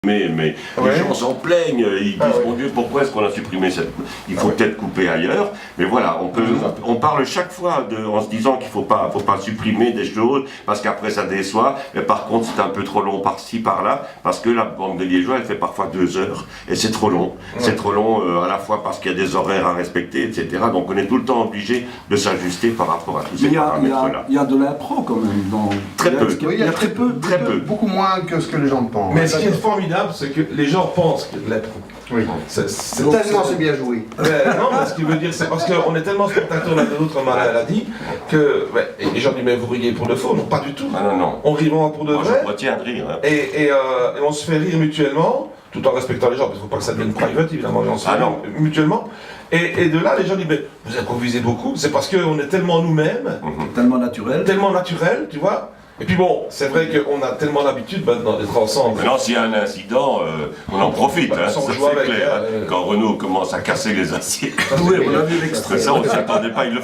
Mais les gens s'en plaignent, ils disent mon Dieu, pourquoi est-ce qu'on a supprimé cette... Il faut peut-être couper ailleurs, mais voilà, on parle chaque fois en se disant qu'il faut pas supprimer des choses, parce qu'après ça déçoit, mais par contre c'est un peu trop long par-ci, par-là, parce que la bande de Liégeois elle fait parfois 2 heures, et c'est trop long. C'est trop long à la fois parce qu'il y a des horaires à respecter, etc. Donc on est tout le temps obligé de s'ajuster par rapport à tous ces paramètres-là. Il y a de l'impro quand même dans... Très peu. Oui, il y a très peu. Beaucoup moins que ce que les gens pensent. Mais ce qui est formidable, c'est que les gens pensent que l'impro. Oui. C'est tellement c'est bien joué. Non, mais ce qui veut dire, c'est parce qu'on est tellement spectateurs l'un de l'autre, comme Alain l'a dit, que et les gens disent mais vous riez pour le faux, non, pas du tout. Ah non. On rit vraiment pour de Moi, vrai. je retiens de rire. Hein. Et on se fait rire mutuellement, tout en respectant les gens, parce qu'il ne faut pas que ça devienne private évidemment, mais on se fait rire mutuellement. Et de là, les gens disent mais vous improvisez beaucoup, c'est parce qu'on est tellement nous-mêmes, tellement naturel, tu vois. Et puis bon, c'est vrai qu'on a tellement l'habitude maintenant d'être ensemble. Maintenant, s'il y a un incident, on en profite, hein, ça c'est clair. Quand Renaud commence à casser les assiettes. Oui, on a vu l'extrait. Ça, on ne s'y attendait pas, il ne le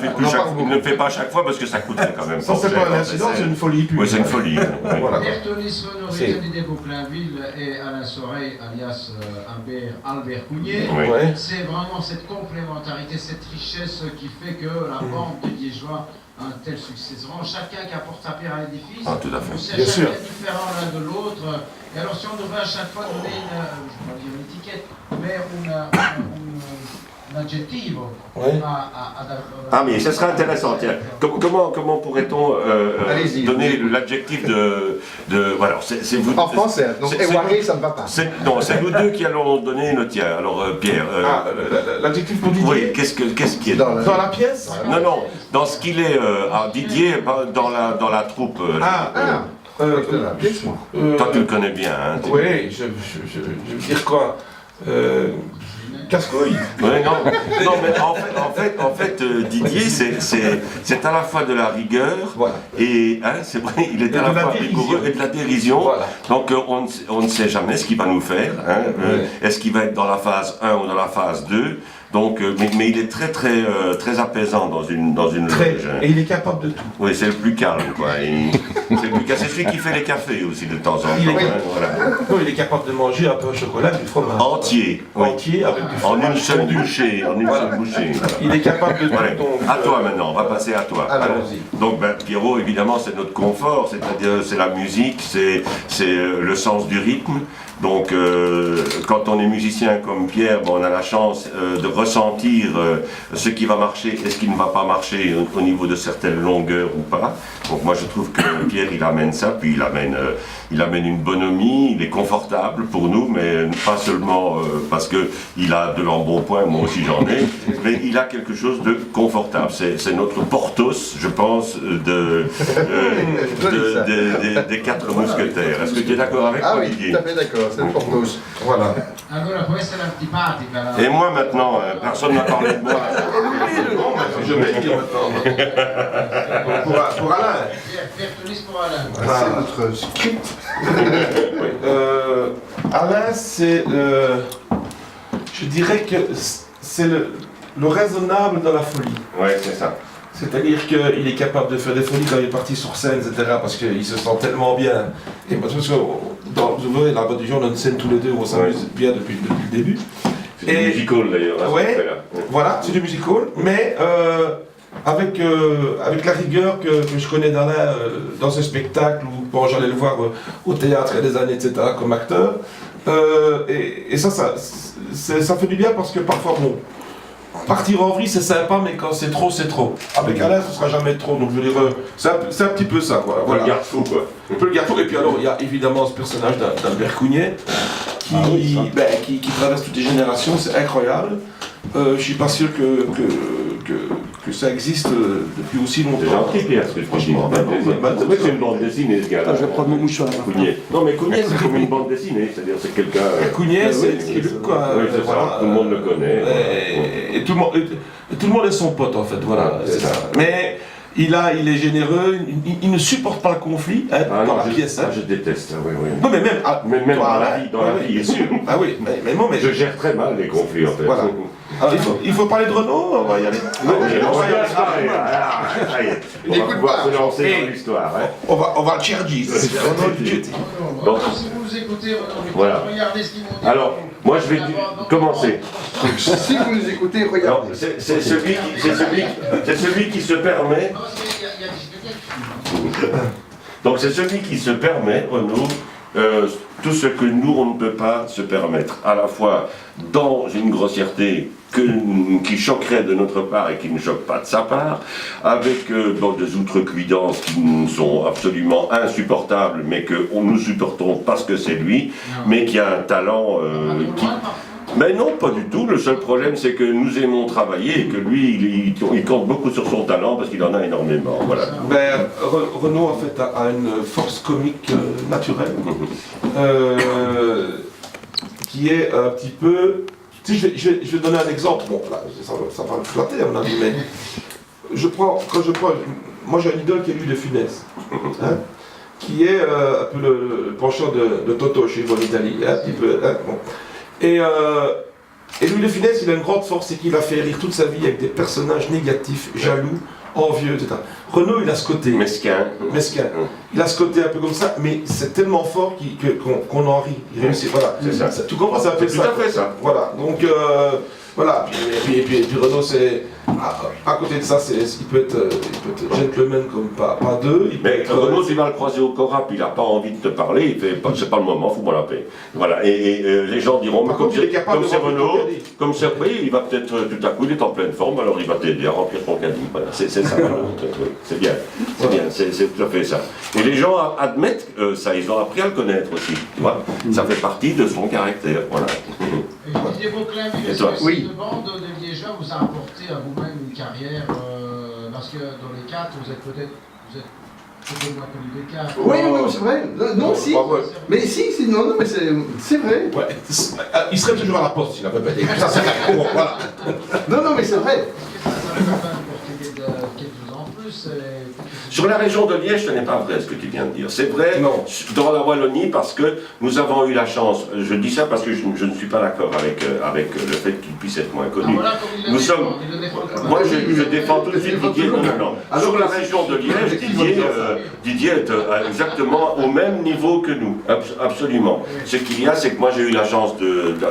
fait pas à chaque fois parce que ça coûterait quand même. Ça, c'est pas un incident, c'est une folie. Oui, c'est une folie. Voilà. Bertolis Honoré de Beauclainville et Alain Soreille, alias Albert Cougnier. C'est vraiment cette complémentarité, cette richesse qui fait que la bande de Liégeois un tel succès. C'est vraiment chacun qui apporte sa pierre à l'édifice. Ah, tout à fait. C'est chacun différent l'un de l'autre. Et alors, si on devait à chaque fois donner une étiquette, mais un adjetivo Ah, mais ça serait intéressant. Tiens, comment pourrait-on donner l'adjectif de voilà, c'est vous. En français, donc éwaré, ça ne va pas. Non, c'est nous deux qui allons donner le tien. Alors, Pierre. L'adjectif pour Didier. Oui, qu'est-ce qui est dans la pièce? Non, dans ce qu'il est. Didier, dans la troupe. La pièce, moi. Toi, tu le connais bien. Hein, oui, je veux dire quoi? Casse-couille. Oui, non, mais en fait Didier, c'est à la fois de la rigueur, et c'est vrai, il est à la fois rigoureux et de la dérision. Voilà. Donc on ne sait jamais ce qu'il va nous faire. Hein, est-ce qu'il va être dans la phase 1 ou dans la phase 2? Donc, mais il est très apaisant dans une loge. Hein. Et il est capable de tout. Oui, c'est le plus calme, quoi. C'est celui qui fait les cafés aussi de temps en temps. Non, il est capable de manger un peu au chocolat, du fromage. Entier. Entier, avec du fromage. En une seule bouchée. Il est capable de tout. Donc, à toi maintenant, on va passer à toi. Allons-y. Donc, Pierrot, évidemment, c'est notre confort, c'est-à-dire c'est la musique, c'est le sens du rythme. Donc, quand on est musicien comme Pierre, on a la chance de ressentir ce qui va marcher et ce qui ne va pas marcher au niveau de certaines longueurs ou pas. Donc, moi, je trouve que Pierre, il amène ça, puis il amène une bonhomie, il est confortable pour nous, mais pas seulement parce qu'il a de l'embonpoint, moi aussi j'en ai, mais il a quelque chose de confortable. C'est notre Porthos, je pense, des 4 mousquetaires. Est-ce que tu es d'accord avec moi, Olivier? Tout à fait d'accord. C'est le Porthos. Voilà. Et moi maintenant, personne n'a parlé de moi. Je vais le dire maintenant. Pour Alain. Bertolis pour Alain. C'est notre script. Alain, c'est je dirais que c'est le raisonnable dans la folie. Oui, c'est ça. C'est-à-dire qu'il est capable de faire des folies quand il est parti sur scène, etc. Parce qu'il se sent tellement bien. Et parce que vous voyez, la Boîte du Jour, on a une scène tous les deux où on s'amuse bien depuis le début. C'est du musical d'ailleurs. Voilà, c'est du musical, mais avec la rigueur que je connais d'Alain dans ce spectacle, où bon, j'allais le voir au théâtre il y a des années, etc., comme acteur. Et ça fait du bien parce que parfois, bon, partir en vrille c'est sympa, mais quand c'est trop, c'est trop. Avec Alain, ce sera jamais trop, donc je veux dire, c'est un petit peu ça, quoi. Voilà. Le garde-fou, quoi. Un peu le garde-fou, et puis alors, il y a évidemment ce personnage d'Albert Cougnier, qui traverse toutes les générations, c'est incroyable. Je suis pas sûr que ça existe depuis aussi longtemps. C'est gentil, Pierre, ce que je dis. C'est vrai que c'est une bande dessinée, ce gars-là. Je vais prendre mon mouchoir. Cougnier. Non, mais Cougnier, c'est comme une bande dessinée, c'est-à-dire c'est quelqu'un... Cougnier, c'est quoi. Oui, c'est ça, tout le monde le connaît. Et tout le monde est son pote, en fait, voilà. C'est ça. Mais il est généreux, il ne supporte pas le conflit dans la pièce. Je déteste, oui. Non, mais même dans la vie, bien sûr. Ah oui, mais moi, je gère très mal les conflits, en fait. Voilà. Alors, il faut parler de Renaud, on va y aller. On va pouvoir se lancer dans l'histoire. On va le Chergy. Bon. Si vous nous écoutez, Voilà. regardez ce qu'ils vont dire. Alors, moi je vais commencer. Si vous nous écoutez, Alors, regardez. c'est celui qui se permet. Parce qu'il y a des spectacles. Donc c'est celui qui se permet, Renaud, tout ce que nous on ne peut pas se permettre, à la fois dans une grossièreté qui choquerait de notre part et qui ne choque pas de sa part, avec des outrecuidances qui nous sont absolument insupportables, mais que nous supportons parce que c'est lui, mais qui a un talent Mais non, pas du tout. Le seul problème, c'est que nous aimons travailler et que lui, il compte beaucoup sur son talent parce qu'il en a énormément. Voilà. Ben, Renaud, en fait, a une force comique naturelle qui est un petit peu... Tu sais, je vais donner un exemple. Bon, là, ça va me flatter, à mon avis, mais moi, j'ai un idole qui est lui de Funès, hein, qui est un peu le penchant de Toto chez vous en Italie, un petit peu. Hein, bon. Et Louis de Funès, il a une grande force, c'est qu'il a fait rire toute sa vie avec des personnages négatifs, jaloux, envieux, etc. Renaud, il a ce côté Mesquin. Il a ce côté un peu comme ça, mais c'est tellement fort qu'on en rit. Il réussit, voilà. C'est ça. Tu comprends, ça fait Tout ça. à fait ça. Voilà, donc voilà. Et puis Renaud, c'est à côté de ça, il peut être gentleman comme pas deux. Mais Renaud, tu vas le croiser au Corap, il n'a pas envie de te parler, il fait c'est pas le moment, fous-moi la paix. Voilà, et les gens diront, mais comme c'est Renaud, comme c'est oui, il va peut-être tout à coup, il est en pleine forme, alors il va t'aider à remplir ton caddie. Voilà, c'est ça, c'est bien, c'est tout à fait ça. Et les gens admettent ça, ils ont appris à le connaître aussi, tu vois, ça fait partie de son caractère, voilà. Et Didier Beauclainville, est-ce que cette bande de Liégeois vous a apporté à vous-même une carrière parce que dans les quatre, vous êtes peut-être moins connu des quatre. Oui, c'est vrai. Non, si. Mais si, non, mais c'est vrai. Ouais. Il serait toujours à la poste s'il n'avait pas été. Ça, c'est bon, voilà. Non, mais c'est vrai. Est-ce que ça va quand même apporter quelque chose en plus Sur la région de Liège, ce n'est pas vrai ce que tu viens de dire. C'est vrai dans la Wallonie parce que nous avons eu la chance, je dis ça parce que je ne suis pas d'accord avec le fait qu'il puisse être moins connu. Nous sommes. Moi je défends tout de suite Didier. Non. Sur la région de Liège, Didier est exactement au même niveau que nous. Absolument. Ce qu'il y a, c'est que moi j'ai eu la chance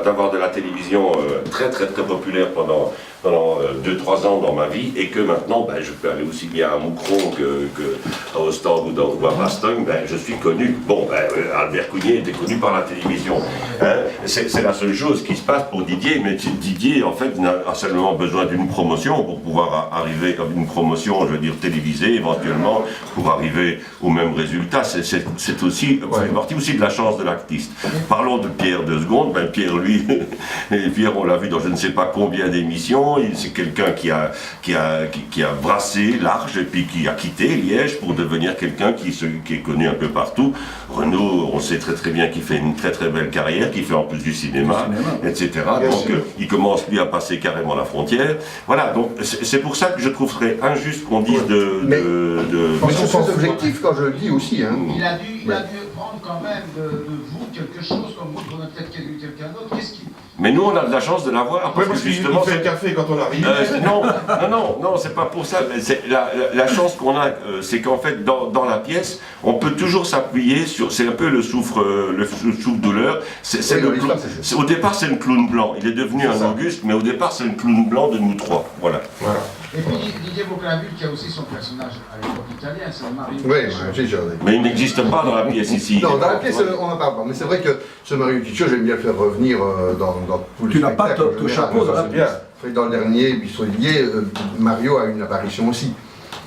d'avoir de la télévision très populaire pendant 2-3 ans dans ma vie et que maintenant je peux aller aussi bien à Moucron qu'à Ostende ou à Bastogne, je suis connu. Bon, Albert Cougnet était connu par la télévision. Hein. C'est la seule chose qui se passe pour Didier, mais Didier en fait a seulement besoin d'une promotion pour pouvoir arriver à une promotion, je veux dire télévisée éventuellement, pour arriver au même résultat. C'est aussi, fait partie aussi de la chance de l'artiste. Parlons de Pierre 2 secondes. Pierre, lui, Pierre, on l'a vu dans je ne sais pas combien d'émissions. C'est quelqu'un qui a brassé large et puis qui a quitté Liège pour devenir quelqu'un qui est connu un peu partout. Renaud, on sait très bien qu'il fait une très belle carrière, qu'il fait en plus du cinéma, etc. Donc il commence lui à passer carrément la frontière. Voilà, donc c'est pour ça que je trouverais injuste qu'on dise Mais c'est son objectif quand je le dis aussi. Hein. Il a dû prendre quand même de vous quelque chose, comme vous prenez peut-être quelqu'un d'autre. Qu'est-ce qui... Mais nous, on a de la chance de l'avoir. Parce que justement, il fait le café quand on arrive. Non, c'est pas pour ça. La chance qu'on a, c'est qu'en fait, dans la pièce, on peut toujours s'appuyer sur. C'est un peu le souffre-douleur. Au départ, c'est le clown blanc. Il est devenu un Auguste, mais au départ, c'est le clown blanc de nous trois. Voilà. Et puis Didier Beauclainville qui a aussi son personnage à l'époque italien, c'est Mario. Oui, mais il n'existe pas dans la pièce ici. Non, dans la pièce, on n'en parle pas. Mais c'est vrai que ce Mario Ticcio, j'aime bien le faire revenir dans tous les spectacles. Tu n'as pas ton chapeau dans la pièce. Dans le dernier Bissolier, Mario a une apparition aussi.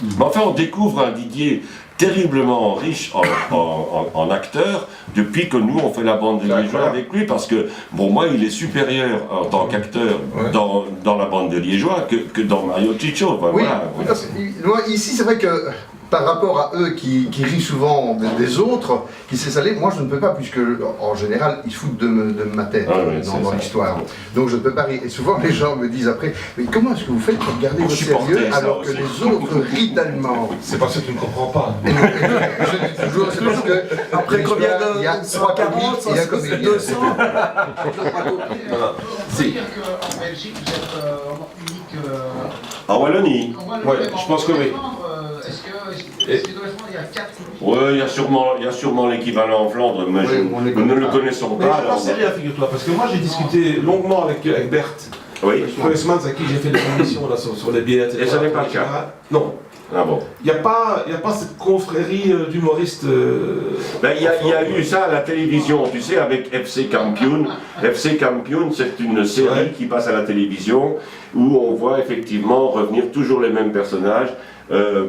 Mais enfin, on découvre un Didier terriblement riche en acteur depuis que nous on fait la bande des Liégeois avec lui, parce que bon, moi il est supérieur en tant qu'acteur dans la bande des Liégeois que dans Mario Ticcio. Oui, voilà. Ici c'est vrai que par rapport à eux qui rient souvent des autres, qui se laissent aller, moi je ne peux pas, puisque en général ils se foutent de ma tête dans l'histoire. Donc je ne peux pas rire. Et souvent les gens me disent après, mais comment est-ce que vous faites pour garder votre sérieux alors que les autres rient tellement? C'est parce que tu ne comprends pas. Je dis toujours, c'est parce que Après combien il y a 3 comiques et un comédien. 200. On peut dire qu'en Belgique, vous êtes unique En Wallonie. en Wallonie. Ouais, je pense que oui. Est-ce qu'il doit défendre, il y a 4 comiques? Oui, il y a sûrement l'équivalent en Flandre, mais nous ne le connaissons Mais pas. je n'en sais rien, figure-toi, parce que moi j'ai discuté longuement avec Berthe, Oui. Pressmans, à qui j'ai fait des émissions là, sur les billets, etc. Et ça n'est pas le cas. Non. Ah bon. Il n'y a pas cette confrérie d'humoristes. Ben, il y a eu ça à la télévision, tu sais, avec FC Kampioen. FC Kampioen, c'est une série qui passe à la télévision où on voit effectivement revenir toujours les mêmes personnages,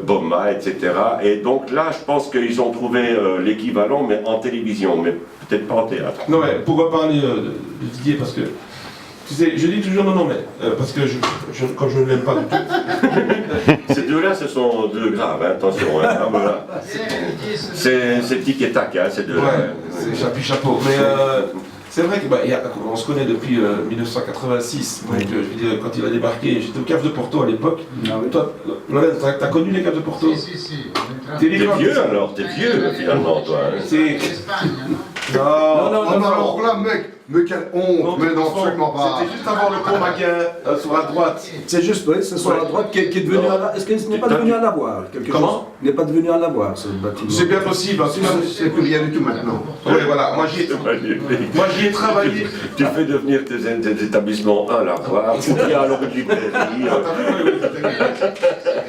Bomma, etc. Et donc là, je pense qu'ils ont trouvé l'équivalent, mais en télévision, mais peut-être pas en théâtre. Non, mais pourquoi parler de Didier? Parce que, tu sais, je dis toujours non, mais parce que quand je ne l'aime pas du tout. Ces deux-là, ce sont deux graves, hein, attention. Hein, voilà. C'est tic et tac, hein, ces deux-là. Ouais, c'est chapeau. Mais c'est vrai qu'on se connaît depuis 1986. Donc, je veux dire, quand il a débarqué, j'étais au Cave de Porto à l'époque. Toi, Lorenz, t'as connu les Caves de Porto? Si. T'es vieux alors, t'es vieux finalement, toi. Hein. C'est... Espagne, non? Non, Alors là, mec, mais quelle honte, mais non, absolument pas. C'était juste avant le pont Maguin, sur la droite. C'est juste, oui, c'est sur la droite qui est devenu à la... Est-ce qu'il n'est pas devenu à l'avoir? Comment? Il n'est pas devenu à l'avoir, ce bâtiment. C'est bien possible. C'est plus rien du tout maintenant. Oui, voilà, moi j'y ai travaillé. Tu fais devenir tes établissements un lavoir, tu dis à l'ordre du plaisir. C'était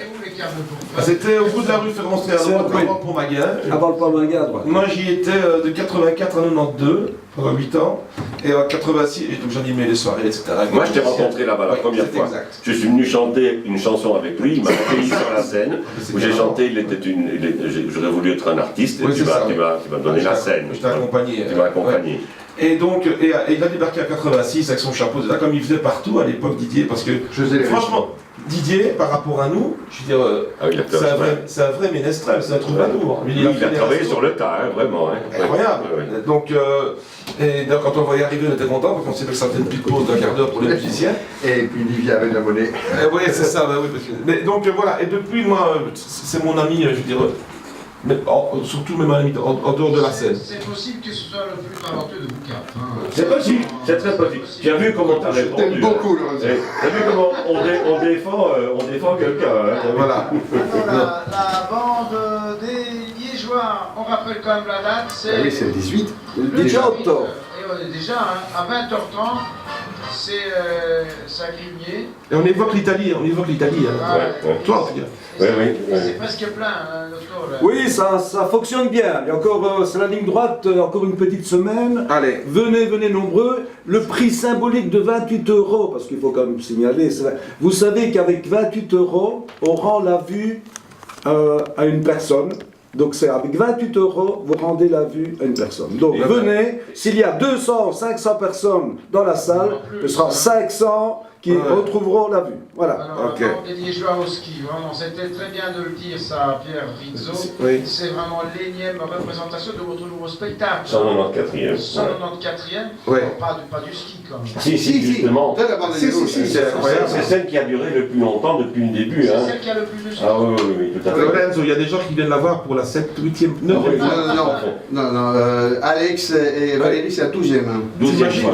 où les Caves de Porto? C'était au bout de la rue Ferroncé, à droite, avant le pont Maguin. Avant le Palmaga à droite. Moi j'y étais de 84 à 92, pendant 8 ans, et en 86, donc j'animais les soirées, etc. Moi, je t'ai rencontré là-bas la première fois. Exact. Je suis venu chanter une chanson avec lui, il m'a accueilli sur la scène, où j'ai chanté, j'aurais voulu être un artiste, et Oui, tu c'est m'as donné la scène. Je t'ai accompagné. Tu m'as accompagné. Et donc, il a débarqué en 86 avec son chapeau, là, comme il faisait partout à l'époque, Didier, parce que franchement, Didier, par rapport à nous, je veux dire, c'est un vrai ménestrel, c'est un troubadour. Il a travaillé sur le tas, hein, vraiment. Hein. Incroyable. Ouais. Donc, quand on le voyait arriver, on était content, parce qu'on savait que ça faisait une petite pause d'un quart d'heure pour les musiciens. Et puis il vient avec la monnaie. Oui, c'est ça, oui. Mais donc voilà, et depuis, moi, c'est mon ami, je veux dire, mais surtout même à la en dehors de la scène. C'est possible que ce soit le plus talentueux de vous quatre. C'est possible, c'est très possible. Tu as vu comment tu as Je répondu. t'aime beaucoup, Tu Lorenzo. as vu comment on défend quelqu'un. Hein. Voilà. La bande des Liégeois, on rappelle quand même la date, c'est... Ah oui, c'est le 18. Déjà octobre. Déjà, hein, à 20h30, c'est Sagrigné. Et on évoque l'Italie, Hein. Ouais. Toi, en tout cas. C'est presque plein, hein, l'auto, là. Oui, ça fonctionne bien. Il y a encore, c'est la ligne droite, encore une petite semaine. Allez. Venez nombreux. Le prix symbolique de 28 €, parce qu'il faut quand même signaler, vous savez qu'avec 28 €, on rend la vue à une personne. Donc c'est avec 28 €, vous rendez la vue à une personne. Donc venez, s'il y a 200, 500 personnes dans la salle, ce sera 500 qui retrouveront la vue. Voilà. Alors, la bande des Liégeois au ski, vraiment, c'était très bien de le dire ça, Pierre Rizzo. Oui. C'est vraiment l'énième représentation de votre nouveau spectacle. 194e. 194e, Ouais. pas du ski, comme. Si, justement. T'as la bande des Liégeois. C'est incroyable, c'est celle qui a duré le plus longtemps depuis le début. C'est Hein. celle qui a le plus de ski. Ah oui, tout à fait. Lorenzo, il y a des gens qui viennent la voir pour la 7e, 8e, 9e fois. Non, Alex et Valérie, c'est la 12e. 12e fois.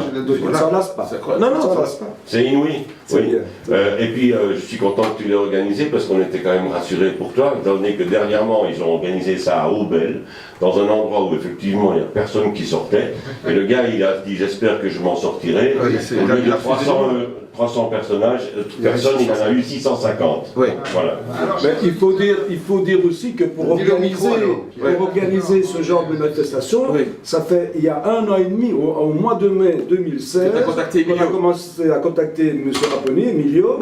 Ça ne lasse pas. C'est quoi? Non, Ça ça lasse pas. C'est inouï. C'est Oui. bien. Et puis, je suis content que tu l'aies organisé parce qu'on était quand même rassurés pour toi, étant donné que dernièrement, ils ont organisé ça à Aubel, dans un endroit où effectivement il n'y a personne qui sortait. Et le gars, il a dit j'espère que je m'en sortirai. Oui, Au lieu de 300 personnes, il en a eu 650. Oui. Voilà. Mais il faut dire aussi que pour organiser ce genre de manifestation, ça fait il y a 1 an et demi, au mois de mai 2016, on a commencé à contacter M. Raponi, Emilio,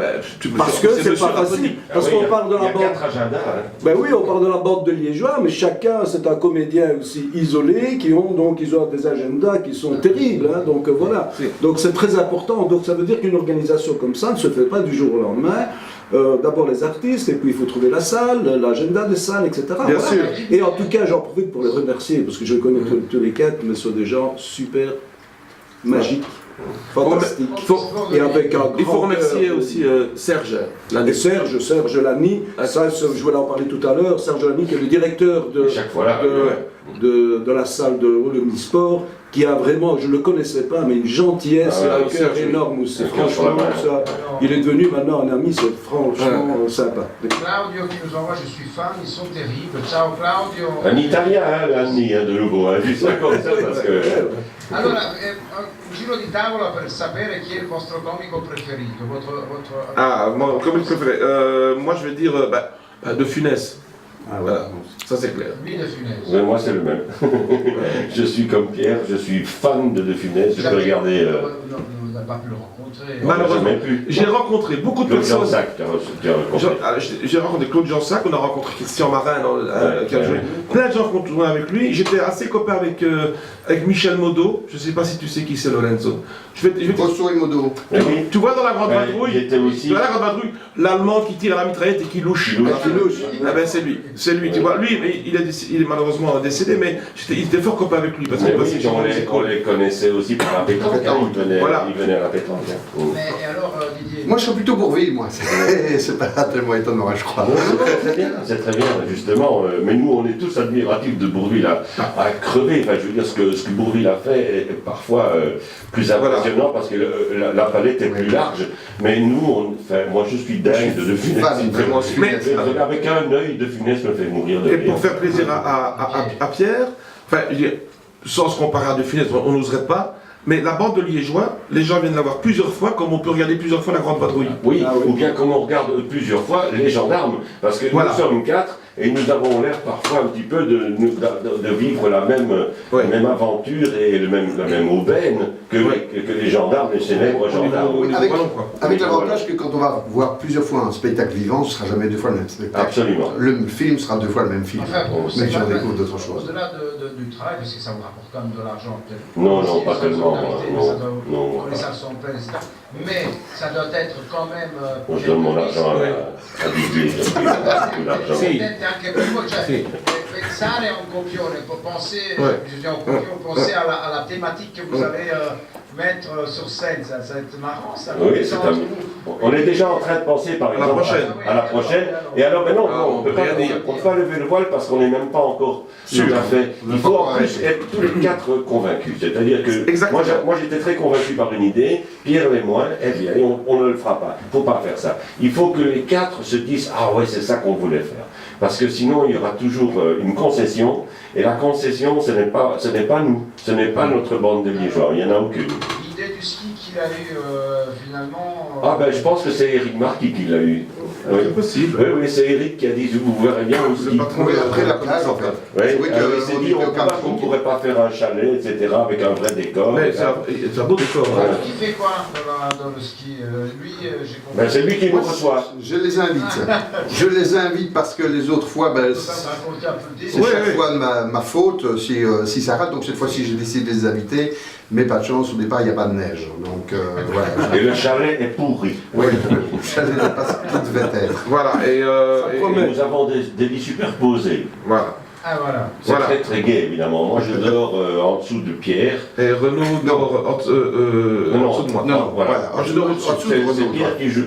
parce que c'est pas facile. Parce qu'on parle de la Il y a bande. 4 agendas. Hein. Ben oui, on parle de la bande de Liégeois, mais chacun, c'est un comédien aussi isolé, ils ont des agendas qui sont terribles, hein, donc voilà. Donc c'est très important, donc ça veut dire qu'une organisation comme ça ne se fait pas du jour au lendemain. d'abord les artistes, et puis il faut trouver la salle, l'agenda des salles, etc. Bien Voilà. sûr. Et en tout cas, j'en profite pour les remercier, parce que je connais tous les quatre, mais ce sont des gens super magiques, fantastiques. Et avec un Il faut grand remercier cœur. aussi Serge. Et Serge Lamy, ça, je voulais en parler tout à l'heure, Serge Lamy qui est le directeur Chaque fois là, de la salle de Omnisport, qui a vraiment, je ne le connaissais pas, mais une gentillesse et un cœur énorme aussi. Franchement, ça, il est devenu maintenant un ami, c'est franchement sympa. Claudio qui nous envoie, je suis fan, ils sont terribles. Ciao Claudio. Un Italien, hein, Lanni, de nouveau, hein, juste comme ça, parce que... Allora, un giro di tavola per sapere chi è il vostro comico preferito, votre... Ah, mon comique préféré. Moi, je vais dire De Funès. Ah, Voilà, ça c'est clair. Lui de Funès. Mais moi, c'est le même. Je suis comme Pierre, je suis fan de Funès, je peux regarder... Non, vous n'avez pas pu le rencontrer. Malheureusement, jamais pu. j'ai rencontré beaucoup de Claude personnes. Jansac, tu as rencontré. J'ai rencontré Claude Jansac, on a rencontré Christian Marin qui a joué. Plein de gens qui ont tourné avec lui. J'étais assez copain avec Michel Modo. Je ne sais pas si tu sais qui c'est, Lorenzo. Je vais te- Grosso modo. Oui. Tu vois dans la Grande Ouais, Vadrouille, il était aussi- tu vois la Grande Vadrouille, l'Allemand qui tire à la mitraillette et qui louche. Ah ben c'est lui, tu vois. Lui, il est malheureusement décédé, mais il était fort copain avec lui parce Mais qu'il oui, passait chez on les connaissait aussi par la pétanque, hein, il venait à la pétanque. Hein. Mais et alors, Didier? Moi, je suis plutôt Bourville, moi. C'est pas tellement étonnant, je crois. C'est très bien, justement. Mais nous, on est tous admiratifs de Bourville à crever. Enfin, je veux dire, ce que Bourville a fait est parfois plus impressionnant parce que la palette est plus large. Mais nous, moi, je suis dingue de Funès. Vraiment, Mais Avec un œil, de Funès me fait mourir de et rire. pour faire plaisir à Pierre, enfin, je veux dire, sans se comparer à De Funès, on n'oserait pas. Mais la bande de Liégeois, les gens viennent la voir plusieurs fois, comme on peut regarder plusieurs fois la Grande Vadrouille. Oui, ou bien comme on regarde plusieurs fois les gendarmes, parce que Voilà. nous sommes 4 et nous avons l'air parfois un petit peu de vivre la même aventure et la même aubaine que les gendarmes, les célèbres gendarmes. Avec l'avantage que quand on va voir plusieurs fois un spectacle vivant, ce ne sera jamais deux fois le même spectacle. Absolument. Le film sera deux fois le même film. Enfin, bon, Mais c'est j'en pas- découvre d'autres choses. Au-delà du travail, parce que ça vous rapporte quand même de l'argent, peut-être. Non, non, Si, pas sans tellement, solidarité, non, mais ça doit- non, quand les salles sont pleines, etc. Mais ça doit être quand même... Je donne mon argent à Didier, je donne beaucoup d'argent. Sì. Anche per voi, cioè, Sì. pensare a un copione, pensez, Ouais. bisogna un copione, pensez à la thématique que vous allez mettre sur scène, ça va être marrant, ça. Oui, c'est on est déjà en train de penser, par À la exemple, prochaine. à la prochaine. Et alors, mais non, Ah, on ne peut rien dire. pas lever le voile parce qu'on n'est même pas encore Sûr. tout à fait. Il faut en plus être tous les 4 convaincus. C'est-à-dire que Exactement. moi j'étais très convaincu par une idée, Pierre l'est moins, eh bien, on ne le fera pas. Il ne faut pas faire ça. Il faut que les 4 se disent, ah ouais, c'est ça qu'on voulait faire. Parce que sinon, il y aura toujours une concession. Et la concession, ce n'est pas nous. Ce n'est pas notre bande de Liégeois. Il n'y en a aucune. L'idée du ski qu'il a eu finalement... Ah ben je pense que c'est Eric Marquis qui l'a eu. Oui. C'est possible. Oui, oui, c'est Eric qui a dit, vous verrez bien aussi. Oui, après la plage, en fait. Oui, C'est vrai il s'est dit, qu'on on ne pourrait pas faire un chalet, etc., avec un vrai décor. Mais c'est un beau décor. Ouais. Qui fait quoi dans le ski Lui, j'ai compris. Ben, c'est lui qui nous reçoit. Je les invite. Je les invite parce que les autres fois, ben, Tu peux me raconter un peu le c'est début. chaque fois ma faute si ça rate. Donc cette fois-ci, j'ai décidé de les inviter. Mais pas de chance, au départ, il n'y a pas de neige. Donc voilà. Et le chalet est pourri. Oui, le chalet n'est pas ce qu'il devait être. Voilà, et Nous avons des lits superposés. voilà. Ah voilà. C'est Voilà. très très gai, évidemment. Moi, je dors en dessous de Pierre. Et Renaud dort en dessous de moi. Non, voilà. Voilà. C'est Pierre qui joue.